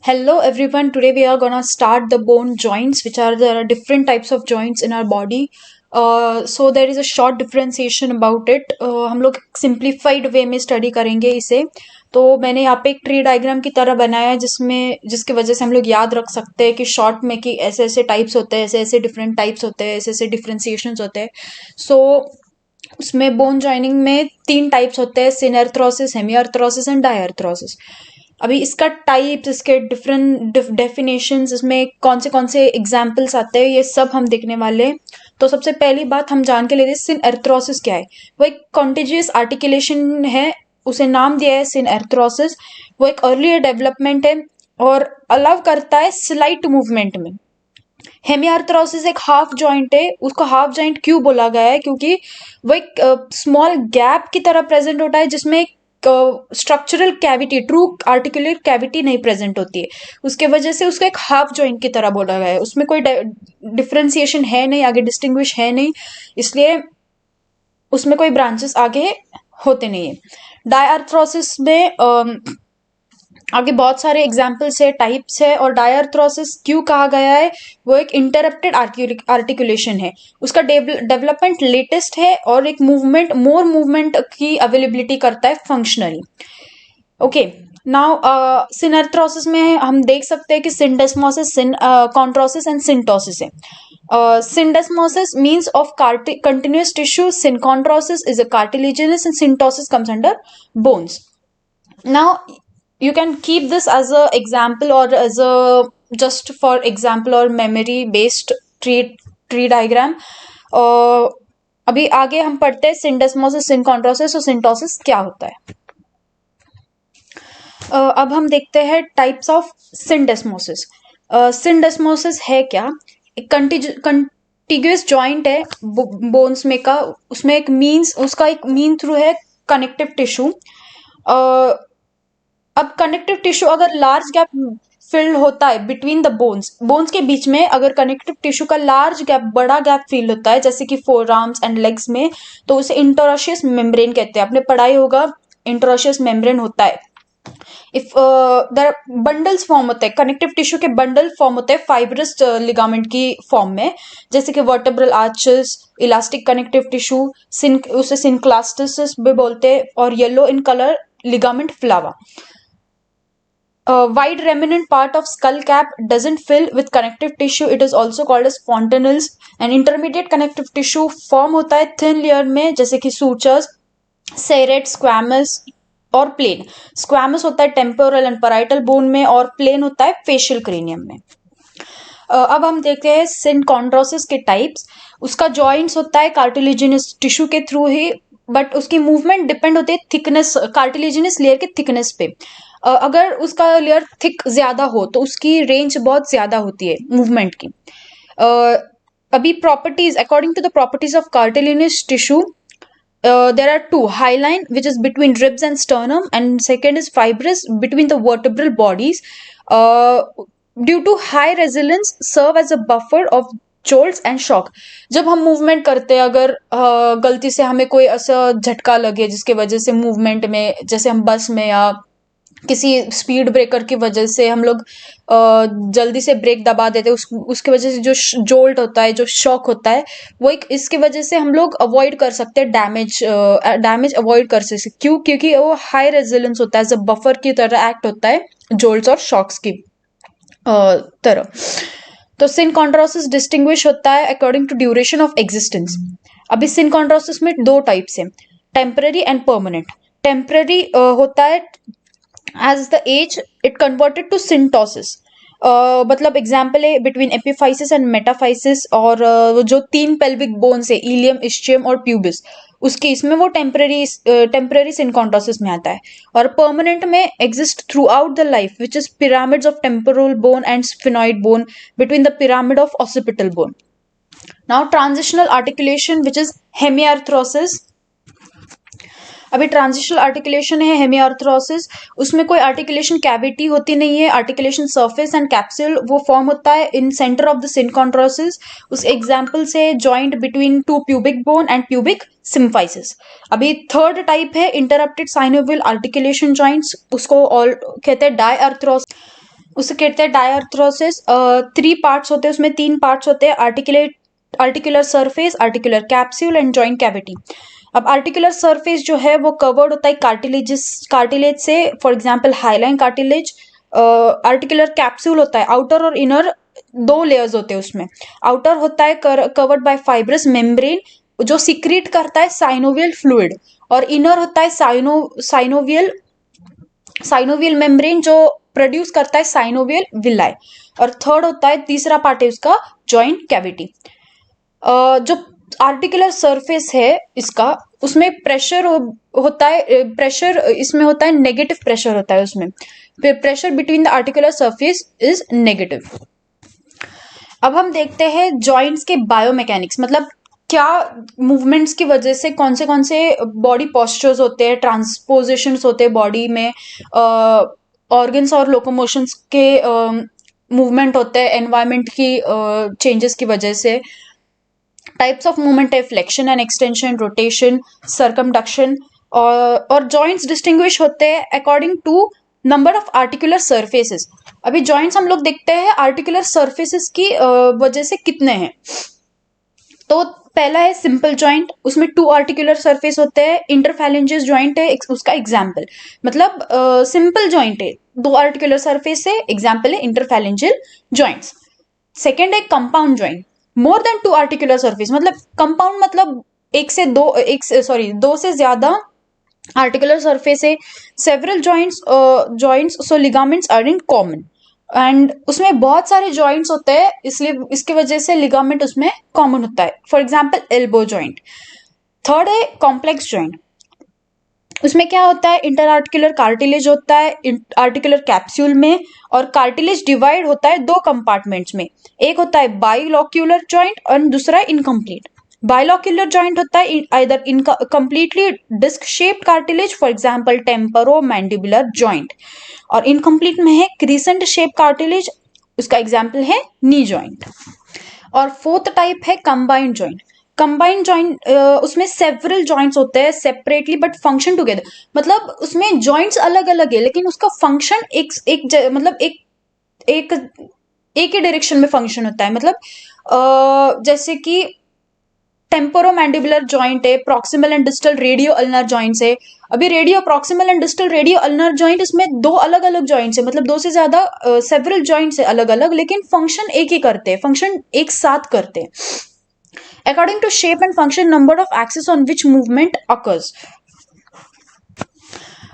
Hello everyone. Today we are gonna start the bone joints, which are there are different types of joints in our body. So there is a short differentiation about it. हम लोग simplified way में study करेंगे इसे. तो मैंने यहाँ पे एक ट्री डायग्राम की तरह बनाया है जिसकी वजह से हम लोग याद रख सकते हैं कि शॉर्ट में कि ऐसे ऐसे टाइप्स होते हैं, ऐसे ऐसे डिफरेंट टाइप्स होते हैं, ऐसे ऐसे डिफ्रेंसिएशंस होते हैं. सो उसमें बोन जॉइनिंग में 3 टाइप्स होते हैं: सिनएर्थ्रोसिस, हेमिआर्थ्रोसिस एंड डायआर्थ्रोसिस. अभी इसका टाइप्स, इसके डिफरेंट डेफिनेशंस, इसमें कौन से एग्जाम्पल्स आते हैं, ये सब हम देखने वाले हैं. तो सबसे पहली बात हम जान के लेते हैं सिनएर्थ्रोसिस क्या है. वो एक कॉन्टेजियस आर्टिकुलेशन है, उसे नाम दिया है सिनएर्थ्रोसिस. वो एक अर्ली डेवलपमेंट है और अलाउ करता है स्लाइट मूवमेंट में. हेमिआर्थ्रोसिस एक हाफ जॉइंट है. उसको हाफ जॉइंट क्यों बोला गया है? क्योंकि वो एक स्मॉल गैप की तरह प्रेजेंट होता है जिसमें structural cavity, true articular cavity नहीं प्रेजेंट होती है. उसके वजह से उसको एक हाफ जॉइंट की तरह बोला गया है. उसमें कोई डिफ्रेंसिएशन है नहीं, आगे डिस्टिंग्विश है नहीं, इसलिए उसमें कोई ब्रांचेस आगे होते नहीं है. डायआर्थ्रोसिस में आगे बहुत सारे एग्जाम्पल्स है, टाइप्स है. और डायआर्थ्रोसिस क्यों कहा गया है? वो एक इंटरप्टेड आर्टिकुलेशन है. उसका डेवलपमेंट लेटेस्ट है और एक मोर मूवमेंट की अवेलेबिलिटी करता है फंक्शनली. ओके, नाउ सिनएर्थ्रोसिस में हम देख सकते हैं कि सिंडेस्मोसिस, कॉन्ट्रोसिस एंड सिंटोसिस है. Syndesmosis means of continuous tissue. Synchondrosis is a cartilaginous and syntosis comes under bones. Now you can keep this as a example or as a just for example or memory based tree diagram. अभी आगे हम पढ़ते हैं सिंडेस्मोसिस, सिनकॉन्ड्रोसिस और सिंटोसिस क्या होता है. अब हम देखते हैं टाइप्स ऑफ सिंडेस्मोसिस. सिंडेस्मोसिस है क्या? एक कंटिग्यूस जॉइंट है बोन्स में का. उसमें उसका एक मीन थ्रू है कनेक्टिव टिश्यू. अब कनेक्टिव टिश्यू अगर लार्ज गैप फिल्ड होता है बिटवीन द बोन्स के बीच में, अगर कनेक्टिव टिश्यू का लार्ज गैप, बड़ा गैप फील होता है जैसे कि फोर आर्म्स एंड लेग्स में, तो उसे इंटरोशियस मेम्ब्रेन कहते हैं. आपने पढ़ाई होगा इंटरोशियस मेम्ब्रेन होता है. इफ देयर बंडल्स फॉर्म होते हैं, कनेक्टिव टिश्यू के बंडल फॉर्म होते हैं फाइब्रस लिगामेंट की फॉर्म में, जैसे कि vertebral arches, elastic connective tissue, उसे सिनक्लास्टिस भी बोलते हैं, और yellow in colour ligament flava. Wide remnant part of skull cap doesn't fill with connective tissue. It is also called as fontanelles. And intermediate connective tissue form होता है thin layer में, जैसे कि sutures, serrate, squamous और plane. Squamous होता है temporal and parietal bone में, और plane होता है facial cranium में. अब हम देखते हैं सिनकॉन्ड्रोसिस के टाइप्स. उसका जॉइंट्स होता है कार्टिलेजिनस टिश्यू के थ्रू ही, बट उसकी मूवमेंट डिपेंड होती है थिकनेस, कार्टिलेजिनस लेयर के थिकनेस पे. अगर उसका लेयर थिक ज्यादा हो तो उसकी रेंज बहुत ज्यादा होती है मूवमेंट की. अभी properties, according to the properties of cartilaginous tissue, there are two: hyaline, which is between ribs and sternum, and second is fibrous between the vertebral bodies. Due to high resilience, serve as a buffer of jolts and shock. जब हम movement करते हैं, अगर गलती से हमें कोई ऐसा झटका लगे जिसके वजह से मूवमेंट में, जैसे हम बस में या किसी स्पीड ब्रेकर की वजह से हम लोग जल्दी से ब्रेक दबा देते हैं, उसकी वजह से जो जोल्ट होता है, जो शॉक होता है, वो एक इसकी वजह से हम लोग अवॉइड कर सकते हैं, डैमेज अवॉइड कर सकते. क्यों? क्योंकि वो हाई रेजिलेंस होता है, एज अ बफर की तरह एक्ट होता है जोल्ट्स और शॉक्स की तरह. तो सिनकॉन्ड्रोसिस डिस्टिंग्विश होता है according to duration of existence. अभी सिनकॉन्ड्रोसिस में 2 टाइप्स हैं, टेम्पररी एंड परमानेंट. टेम्पररी होता है as the age it converted to syntosis. मतलब एग्जाम्पल है बिटवीन एपिफाइसिस एंड मेटाफाइसिस, और जो 3 पेल्विक बोन्स है, इलियम, इस्चियम और प्यूबिस, उसके इसमें वो टेम्पररी सिनकॉन्ड्रोसिस में आता है. और परमानेंट में exist throughout the life, which is pyramids of temporal bone and sphenoid bone between the pyramid of occipital bone. Now transitional articulation, which is hemiarthrosis. अभी ट्रांजिशनल आर्टिकुलेशन है हेमिआर्थ्रोसिस. उसमें कोई आर्टिकुलेशन कैविटी होती नहीं है. Articulation surface and capsule वो form होता है इन सेंटर ऑफ द सिनकॉन्ड्रोसिस. उस एग्जाम्पल से joint between 2 pubic bone and pubic symphysis. अभी थर्ड टाइप है इंटरप्टेड साइनोवियल आर्टिकुलेशन जॉइंट्स, उसको कहते हैं डायआर्थ्रोसिस. उसे कहते हैं डायआर्थरोसिस। 3 पार्ट्स होते हैं, उसमें 3 पार्ट्स होते हैं, articular surface, articular capsule and joint cavity. अब आर्टिकुलर सरफेस जो है वो कवर्ड होता है कार्टिलेज से, for example hyaline cartilage. Articular capsule होता है, आउटर और इनर 2 लेयर्स होते हैं उसमें। आउटर होता है कवर्ड बाय फाइब्रस मेम्ब्रेन जो सिक्रीट करता है साइनोवियल फ्लूइड, और इनर होता है साइनोवियल मेम्ब्रेन जो प्रोड्यूस करता है साइनोवियल विलाई। और थर्ड होता है, तीसरा पार्ट है उसका, जॉइंट कैविटी। जो आर्टिकुलर सरफेस है इसका, उसमें प्रेशर होता है, प्रेशर इसमें होता है, नेगेटिव प्रेशर होता है उसमें। Pressure between the articular surface is negative. अब हम देखते हैं जॉइंट्स के बायोमैकेनिक्स, मतलब क्या मूवमेंट्स की वजह से कौन से बॉडी पोस्चर्स होते हैं, ट्रांसपोजिशंस होते हैं बॉडी में, ऑर्गन्स और लोकोमोशंस के मूवमेंट होते हैं एनवायरमेंट की चेंजेस की वजह से। टाइप्स ऑफ मूवमेंट है flexion and extension, rotation, circumduction. और जॉइंट्स डिस्टिंग्विश होते हैं according to number of articular surfaces. अभी जॉइंट्स हम लोग देखते हैं आर्टिकुलर सरफेसेस की वजह से कितने हैं। तो पहला है सिंपल जॉइंट, उसमें 2 आर्टिकुलर सरफेस होते हैं। इंटरफैलेंजियस जॉइंट है उसका एग्जाम्पल, मतलब सिंपल जॉइंट है, 2 आर्टिकुलर सरफेस है, एग्जाम्पल है इंटरफैलेंजियल जॉइंट्स। सेकेंड है compound joint, more than 2 articular surface, मतलब कंपाउंड मतलब दो से ज्यादा आर्टिकुलर सरफेस है। Several joints so ligaments are in common, and उसमें बहुत सारे जॉइंट्स होते हैं, इसलिए इसकी वजह से लिगामेंट उसमें कॉमन होता है। For example elbow joint. Third है कॉम्प्लेक्स जॉइंट, उसमें क्या होता है, इंटर आर्टिकुलर कार्टिलेज होता है आर्टिकुलर कैप्सूल में, और कार्टिलेज डिवाइड होता है 2 कंपार्टमेंट्स में। एक होता है बाइलॉक्यूलर जॉइंट और दूसरा इनकम्प्लीट। बाइलॉक्यूलर जॉइंट होता है either in completely disc shaped cartilage, for example temporo mandibular joint, और इनकम्प्लीट में है क्रिसेंट शेप कार्टिलेज, उसका एग्जाम्पल है नी जॉइंट। और फोर्थ टाइप है कंबाइंड जॉइंट। कंबाइंड जॉइंट उसमें सेवरल जॉइंट्स होते हैं सेपरेटली बट फंक्शन टुगेदर, मतलब उसमें जॉइंट्स अलग अलग है लेकिन उसका फंक्शन मतलब एक एक ही डायरेक्शन में फंक्शन होता है। मतलब जैसे कि टेम्पोरोमैंडिबुलर जॉइंट है, proximal and distal radio ulnar joints है। अभी radio proximal and distal radio ulnar joint, इसमें 2 अलग अलग जॉइंट्स है, मतलब 2 से ज्यादा सेवरल जॉइंट्स है अलग अलग, लेकिन फंक्शन एक ही करते हैं, फंक्शन एक साथ करते हैं। According to shape and function, number of axis on which movement occurs.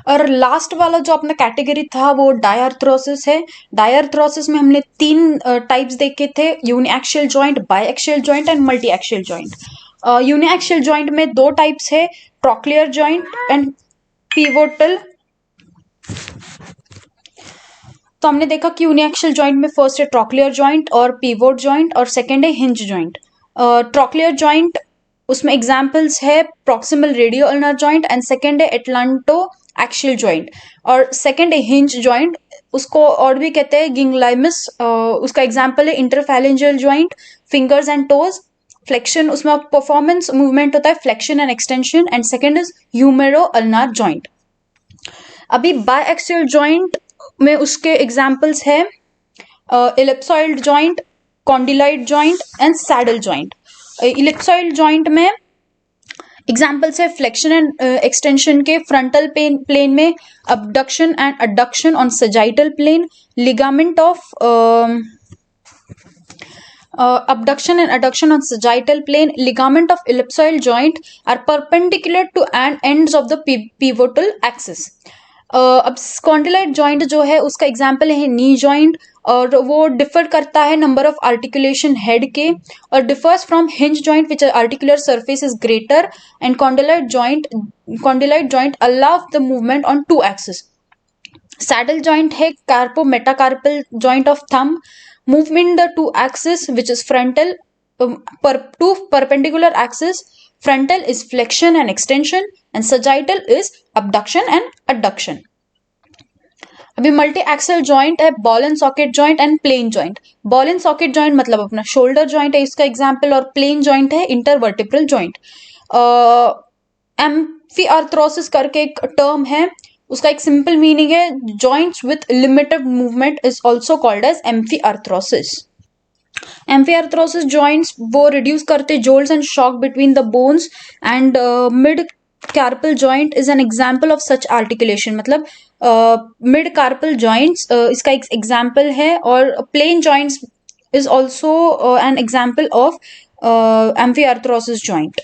और लास्ट वाला जो अपना कैटेगरी था वो डायआर्थरोसिस है। डायआर्थरोसिस में हमने 3 टाइप्स देखे थे, uniaxial joint, biaxial joint and multi axial joint. Uniaxial joint में 2 टाइप्स है, ट्रॉक्लियर जॉइंट एंड पिवोटल। तो हमने देखा कि यूनिएक्सियल जॉइंट में फर्स्ट है ट्रॉक्लियर जॉइंट और पिवोट जॉइंट, और सेकेंड है हिंज जॉइंट। ट्रॉक्लियर जॉइंट, उसमें एग्जाम्पल्स है proximal radio ulnar joint, and second है एटलांटो एक्सियल जॉइंट, और सेकेंड है हिंज जॉइंट, उसको और भी कहते हैं गिंगलाइमस। उसका एग्जाम्पल है interphalangeal joint, fingers and toes. Flexion, उसमें परफॉर्मेंस मूवमेंट होता है flexion and extension, and second is humero ulnar joint. अभी बायएक्सियल जॉइंट में उसके एग्जाम्पल्स है ellipsoid joint, condyloid joint and saddle joint. Ellipsoid joint में एग्जाम्पल्स है फ्लेक्शन एंड एक्सटेंशन के फ्रंटल प्लेन में, abduction and adduction on sagittal plane, ligament of abduction and adduction on sagittal plane. Ligament of ellipsoid joint are perpendicular to and ends of the pivotal axis. अब स्पॉन्डिलाइट joint जो है उसका example है knee joint, और वो differ करता है number of articulation head के, और differs from hinge joint which articular surface is greater, and condyloid joint allow the movement on 2 axis. Saddle joint है carpometacarpal joint of thumb, movement the 2 axis which is frontal, 2 perpendicular axis. Frontal is flexion and extension and sagittal is abduction and adduction. अभी multi axial joint है ball and socket joint and plane joint. Ball and socket joint मतलब अपना shoulder joint है इसका example, और plane joint है intervertebral joint. Amphiarthrosis करके एक टर्म है, उसका एक सिंपल मीनिंग है joints with limited movement is also called as amphiarthrosis. Amphiarthrosis joints वो रिड्यूस करते jolts and shock between the bones and mid carpal joint is an example of such articulation. मतलब mid carpal joints इसका एक example है, और plane joints is also an example of amphiarthrosis joint.